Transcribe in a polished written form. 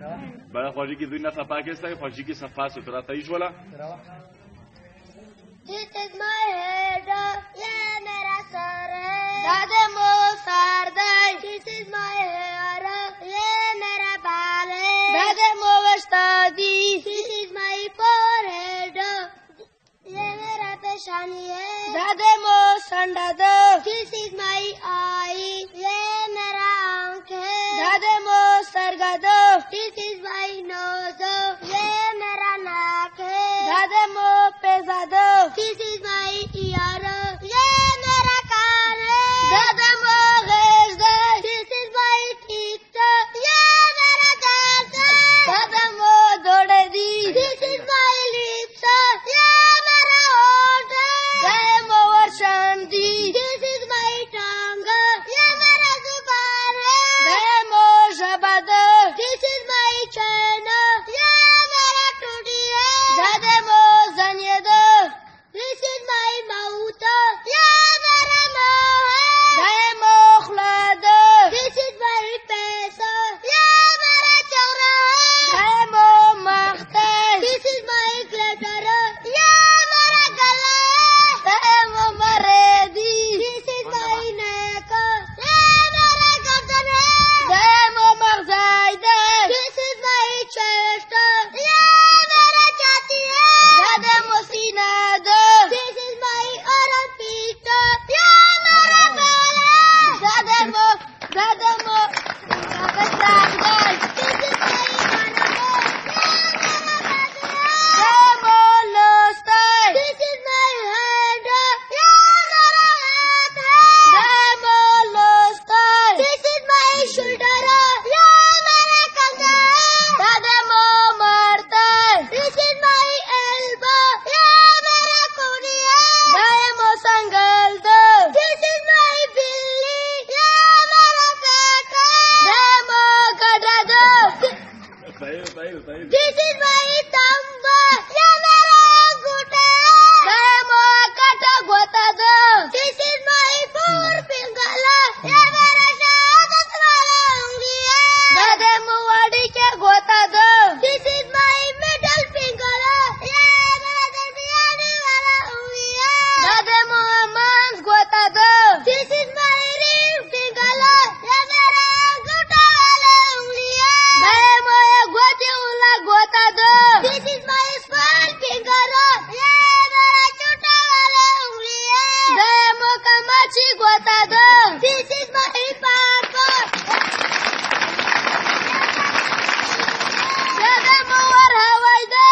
बड़ा खोजी की दुनिया सफा कैसा है खोजी की सफा सुथरा सही वाला This is my head, ये मेरा सर है दादा मो सरदाई This is my hair, ये मेरा बाल है दादा मो वस्तादी This is my forehead, ये मेरा पेशानी है दादा मो संडादो This is my eye, ये मेरा आंख है दादा मो सरगादो This is my nose, ये मेरा नाक है दादा मो पेजादो This is my ear, ये मेरा कान है दादा मो gaze This is my teeth, ये मेरा दांत है दादा मो दोड़ेदी This is my lips, ये मेरा होंठ है दादा मो वर्षांती This is my tongue, ये मेरा जुबान है दादा मो शबादो This is my chin, ये मेरा टूटी है दादा मो ज़नियदो This is my mouth, ये मेरा मुंह है दादा मो ख़ुलादो This is my face, ये मेरा चेहरा है दादा मो मख्तर This is my glitter, ये मेरा गला है दादा मो मरेदी This is my neck, ये मेरा गर्दन है दादा मो मग़ज़ाइदा This is my chest, ये मेरा छाती है दादा मो सीनादो This is my armpit, ये मेरा बाल है दादा मो दादा This is my banana, ये मेरा दादा मो लोस्टर This is my hand, ये मेरा हाथ है दादा मो लोस्टर This is my shoulder, ये मेरा कंधा है दादा मो मर्तर This is my elbow, ये मेरा कूनी है दादा मो संगल दो This is my बिल्ली, ये मेरा पेट है दादा मो गधा दो सही This is my thumb, ये मेरा अंगूठा है दादा मो काटा गोता दो This is my forefinger, ये मेरा शहादत वाला उंगली है दादा मो वाड़ी के गोता दो This is my middle finger, ये मेरा दरमियानी वाला उंगली है दादा मो मांस गोता दो This is my ring finger, ये मेरा अंगूठा वाला उंगली है दादा मो गोटी उला गोता दो This is my small finger, ये मेरा छोटा वाला उंगली है दादा मो कमाची गोता दो This is my palm, दादा मो और हवाई दे